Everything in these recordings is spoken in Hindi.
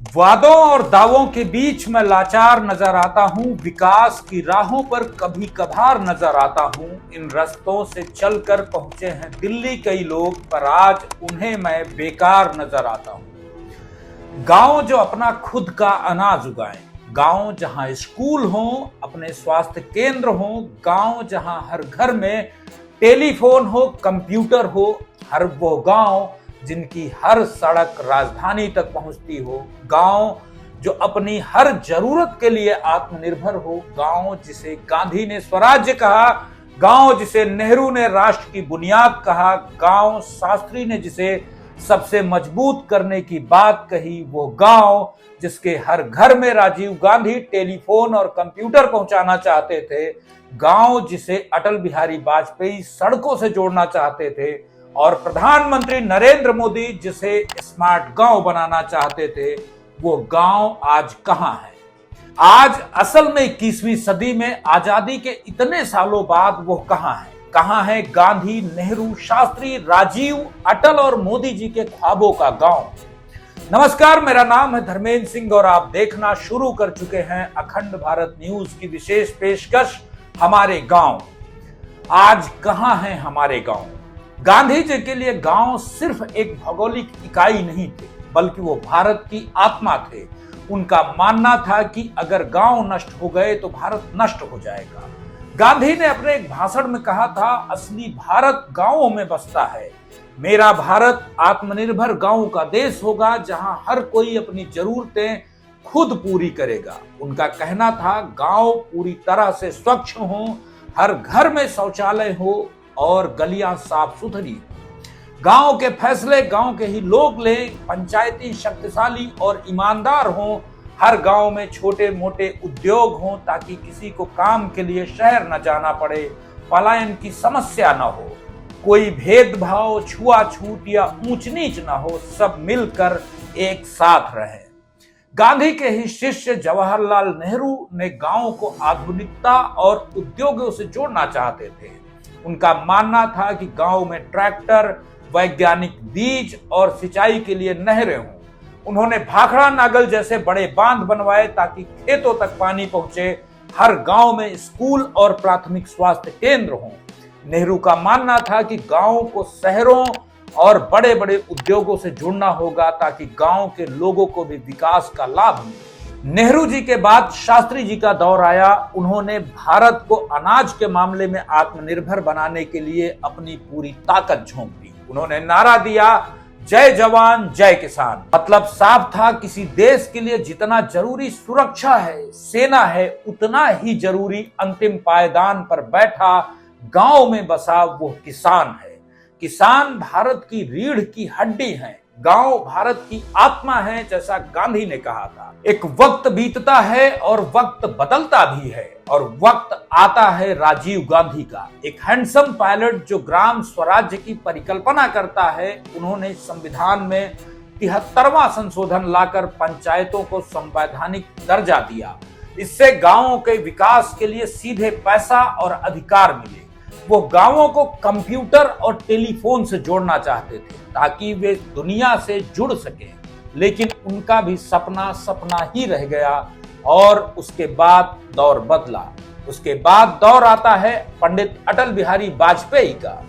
वादों और दावों के बीच मैं लाचार नजर आता हूँ। विकास की राहों पर कभी कभार नजर आता हूँ। इन रास्तों से चलकर पहुंचे हैं दिल्ली कई लोग, पर आज उन्हें मैं बेकार नजर आता हूँ। गांव जो अपना खुद का अनाज उगाएं, गांव जहां स्कूल हो, अपने स्वास्थ्य केंद्र हो, गांव जहां हर घर में टेलीफोन हो, कंप्यूटर हो, हर वो गांव जिनकी हर सड़क राजधानी तक पहुंचती हो, गांव जो अपनी हर जरूरत के लिए आत्मनिर्भर हो, गांव जिसे गांधी ने स्वराज्य कहा, गांव जिसे नेहरू ने राष्ट्र की बुनियाद कहा, गांव शास्त्री ने जिसे सबसे मजबूत करने की बात कही, वो गांव जिसके हर घर में राजीव गांधी टेलीफोन और कंप्यूटर पहुंचाना चाहते थे, गांव जिसे अटल बिहारी वाजपेयी सड़कों से जोड़ना चाहते थे और प्रधानमंत्री नरेंद्र मोदी जिसे स्मार्ट गांव बनाना चाहते थे, वो गांव आज कहां है? आज असल में 21वीं सदी में आजादी के इतने सालों बाद वो कहां है? कहां है गांधी, नेहरू, शास्त्री, राजीव, अटल और मोदी जी के ख्वाबों का गांव? नमस्कार, मेरा नाम है धर्मेंद्र सिंह और आप देखना शुरू कर चुके हैं अखंड भारत न्यूज की विशेष पेशकश हमारे गांव। आज कहां है हमारे गांव? गांधी जी के लिए गांव सिर्फ एक भौगोलिक इकाई नहीं थे, बल्कि वो भारत की आत्मा थे। उनका मानना था कि अगर गांव नष्ट हो गए तो भारत नष्ट हो जाएगा। गांधी ने अपने एक भाषण में कहा था, असली भारत गांवों में बसता है। मेरा भारत आत्मनिर्भर गांव का देश होगा, जहां हर कोई अपनी जरूरतें खुद पूरी करेगा। उनका कहना था, गांव पूरी तरह से स्वच्छ हो, हर घर में शौचालय हो और गलियां साफ सुथरी। गांव के फैसले गांव के ही लोग लें, पंचायती शक्तिशाली और ईमानदार हों, हर गांव में छोटे मोटे उद्योग हों ताकि किसी को काम के लिए शहर न जाना पड़े, पलायन की समस्या न हो, कोई भेदभाव, छुआछूत या ऊंच नीच न हो, सब मिलकर एक साथ रहे। गांधी के ही शिष्य जवाहरलाल नेहरू ने गांव को आधुनिकता और उद्योगों से जोड़ना चाहते थे। उनका मानना था कि गांव में ट्रैक्टर, वैज्ञानिक बीज और सिंचाई के लिए नहरें हों। उन्होंने भाखड़ा नागल जैसे बड़े बांध बनवाए ताकि खेतों तक पानी पहुंचे। हर गांव में स्कूल और प्राथमिक स्वास्थ्य केंद्र हों। नेहरू का मानना था कि गांव को शहरों और बड़े बड़े उद्योगों से जुड़ना होगा ताकि गांव के लोगों को भी विकास का लाभ मिले। नेहरू जी के बाद शास्त्री जी का दौर आया। उन्होंने भारत को अनाज के मामले में आत्मनिर्भर बनाने के लिए अपनी पूरी ताकत झोंक दी। उन्होंने नारा दिया, जय जवान जय किसान। मतलब साफ था, किसी देश के लिए जितना जरूरी सुरक्षा है, सेना है, उतना ही जरूरी अंतिम पायदान पर बैठा गांव में बसा वो किसान है। किसान भारत की रीढ़ की हड्डी है। गांव भारत की आत्मा है, जैसा गांधी ने कहा था। एक वक्त बीतता है और वक्त बदलता भी है, और वक्त आता है राजीव गांधी का, एक हैंडसम पायलट जो ग्राम स्वराज्य की परिकल्पना करता है। उन्होंने संविधान में 73वां संशोधन लाकर पंचायतों को संवैधानिक दर्जा दिया। इससे गांवों के विकास के लिए सीधे पैसा और अधिकार मिले। वो गांवों को कंप्यूटर और टेलीफोन से जोड़ना चाहते थे ताकि वे दुनिया से जुड़ सके, लेकिन उनका भी सपना सपना ही रह गया। और उसके बाद दौर बदला। उसके बाद दौर आता है पंडित अटल बिहारी वाजपेयी का।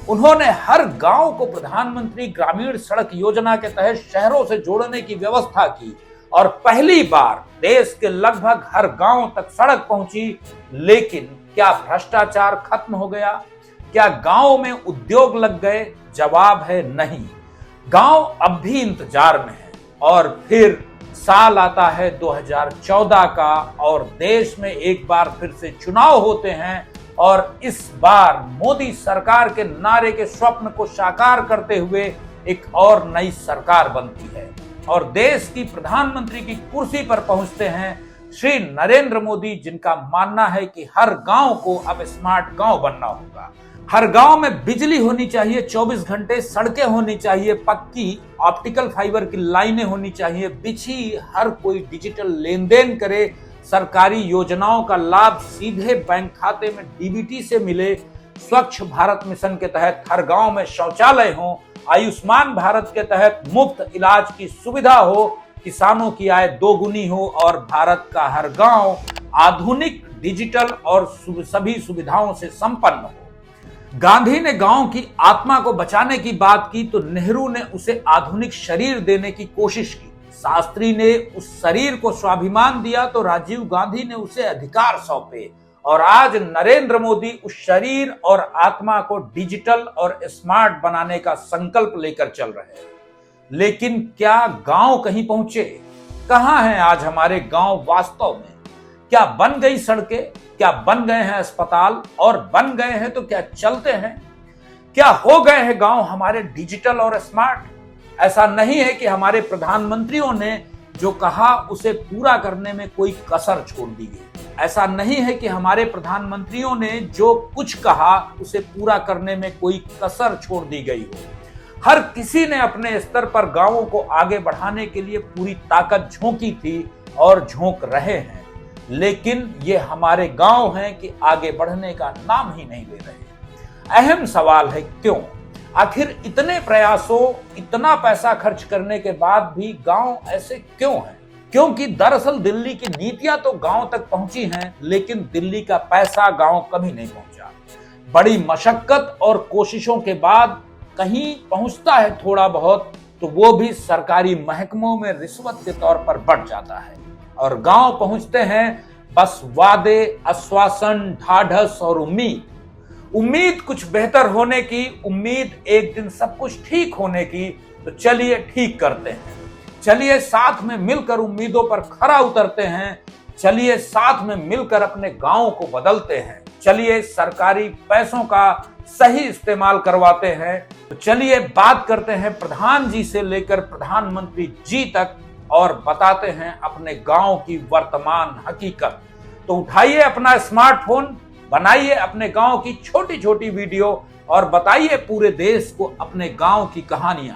उन्होंने हर गांव को प्रधानमंत्री ग्रामीण सड़क योजना के तहत शहरों से जोड़ने की व्यवस्था की और पहली बार देश के लगभग हर गांव तक सड़क पहुंची। लेकिन क्या भ्रष्टाचार खत्म हो गया? क्या गांव में उद्योग लग गए? जवाब है नहीं। गांव अब भी इंतजार में है। और फिर साल आता है 2014 का और देश में एक बार फिर से चुनाव होते हैं और इस बार मोदी सरकार के नारे के स्वप्न को साकार करते हुए एक और नई सरकार बनती है और देश की प्रधानमंत्री की कुर्सी पर पहुंचते हैं श्री नरेंद्र मोदी, जिनका मानना है कि हर गांव को अब स्मार्ट गांव बनना होगा। हर गांव में बिजली होनी चाहिए 24 घंटे, सड़कें होनी चाहिए पक्की, ऑप्टिकल फाइबर की लाइनें होनी चाहिए बिछी, हर कोई डिजिटल लेन देन करे, सरकारी योजनाओं का लाभ सीधे बैंक खाते में डीबीटी से मिले, स्वच्छ भारत मिशन के तहत हर गांव में शौचालय हो, आयुष्मान भारत के तहत मुफ्त इलाज की सुविधा हो, किसानों की आय दोगुनी हो और भारत का हर गांव आधुनिक, डिजिटल और सभी सुविधाओं से संपन्न हो। गांधी ने गांव की आत्मा को बचाने की बात की तो नेहरू ने उसे आधुनिक शरीर देने की कोशिश की। शास्त्री ने उस शरीर को स्वाभिमान दिया तो राजीव गांधी ने उसे अधिकार सौंपे। और आज नरेंद्र मोदी उस शरीर और आत्मा को डिजिटल और स्मार्ट बनाने का संकल्प लेकर चल रहे हैं। लेकिन क्या गांव कहीं पहुंचे? कहां हैं आज हमारे गांव वास्तव में? क्या बन गई सड़कें? क्या बन गए हैं अस्पताल? और बन गए हैं तो क्या चलते हैं? क्या हो गए हैं गांव हमारे डिजिटल और स्मार्ट? ऐसा नहीं है कि हमारे प्रधानमंत्रियों ने जो कहा उसे पूरा करने में कोई कसर छोड़ दी गई। ऐसा नहीं है कि हमारे प्रधानमंत्रियों ने जो कुछ कहा उसे पूरा करने में कोई कसर छोड़ दी गई हो। हर किसी ने अपने स्तर पर गांवों को आगे बढ़ाने के लिए पूरी ताकत झोंकी थी और झोंक रहे हैं। लेकिन ये हमारे गांव हैं कि आगे बढ़ने का नाम ही नहीं ले रहे। अहम सवाल है क्यों? आखिर इतने प्रयासों, इतना पैसा खर्च करने के बाद भी गांव ऐसे क्यों हैं? क्योंकि दरअसल दिल्ली की नीतियां तो गांव तक पहुंची हैं, लेकिन दिल्ली का पैसा गांव कभी नहीं पहुंचा। बड़ी मशक्कत और कोशिशों के बाद कहीं पहुंचता है थोड़ा बहुत, तो वो भी सरकारी महकमों में रिश्वत के तौर पर बढ़ जाता है। और गांव पहुंचते हैं बस वादे, आश्वासन, ढाढ़स और उम्मीद कुछ बेहतर होने की, उम्मीद एक दिन सब कुछ ठीक होने की। तो चलिए ठीक करते हैं, चलिए साथ में मिलकर उम्मीदों पर खरा उतरते हैं, चलिए साथ में मिलकर अपने गांव को बदलते हैं, चलिए सरकारी पैसों का सही इस्तेमाल करवाते हैं। तो चलिए बात करते हैं प्रधान जी से लेकर प्रधानमंत्री जी तक और बताते हैं अपने गांव की वर्तमान हकीकत। तो उठाइए अपना स्मार्टफोन, बनाइए अपने गांव की छोटी छोटी वीडियो और बताइए पूरे देश को अपने गांव की कहानियां।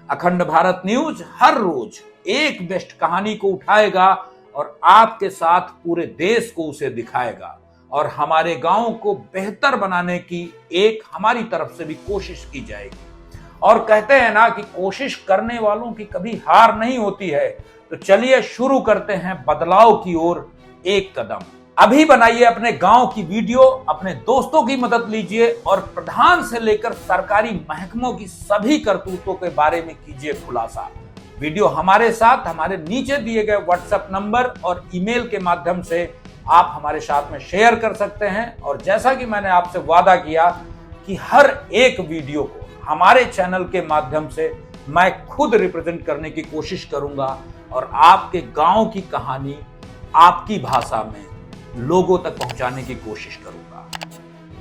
अखंड भारत न्यूज हर रोज एक बेस्ट कहानी को उठाएगा और आपके साथ पूरे देश को उसे दिखाएगा और हमारे गांव को बेहतर बनाने की एक हमारी तरफ से भी कोशिश की जाएगी। और कहते हैं ना कि कोशिश करने वालों की कभी हार नहीं होती है। तो चलिए शुरू करते हैं बदलाव की ओर एक कदम। अभी बनाइए अपने गांव की वीडियो, अपने दोस्तों की मदद लीजिए और प्रधान से लेकर सरकारी महकमों की सभी करतूतों के बारे में कीजिए खुलासा। वीडियो हमारे साथ हमारे नीचे दिए गए व्हाट्सएप नंबर और ईमेल के माध्यम से आप हमारे साथ में शेयर कर सकते हैं। और जैसा कि मैंने आपसे वादा किया कि हर एक वीडियो को हमारे चैनल के माध्यम से मैं खुद रिप्रेजेंट करने की कोशिश करूंगा और आपके गांव की कहानी आपकी भाषा में लोगों तक पहुंचाने की कोशिश करूंगा।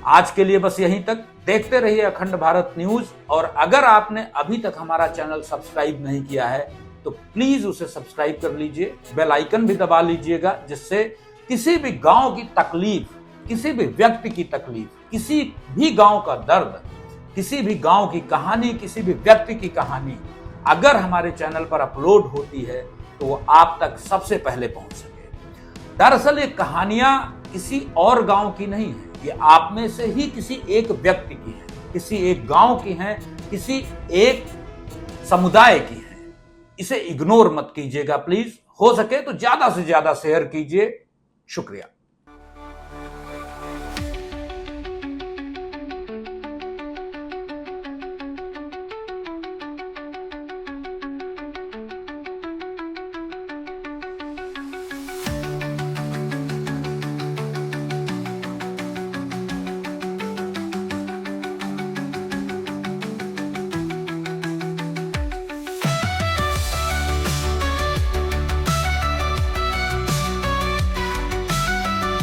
आज के लिए बस यहीं तक। देखते रहिए अखंड भारत न्यूज। और अगर आपने अभी तक हमारा चैनल सब्सक्राइब नहीं किया है तो प्लीज उसे सब्सक्राइब कर लीजिए, बेल आइकन भी दबा लीजिएगा, जिससे किसी भी गांव की तकलीफ, किसी भी व्यक्ति की तकलीफ, किसी भी गांव का दर्द, किसी भी गांव की कहानी, किसी भी व्यक्ति की कहानी अगर हमारे चैनल पर अपलोड होती है तो वो आप तक सबसे पहले पहुंच सके। दरअसल ये कहानियां किसी और गांव की नहीं है, ये आप में से ही किसी एक व्यक्ति की है, किसी एक गांव की है, किसी एक समुदाय की है। इसे इग्नोर मत कीजिएगा प्लीज। हो सके तो ज्यादा से ज्यादा शेयर कीजिए। शुक्रिया।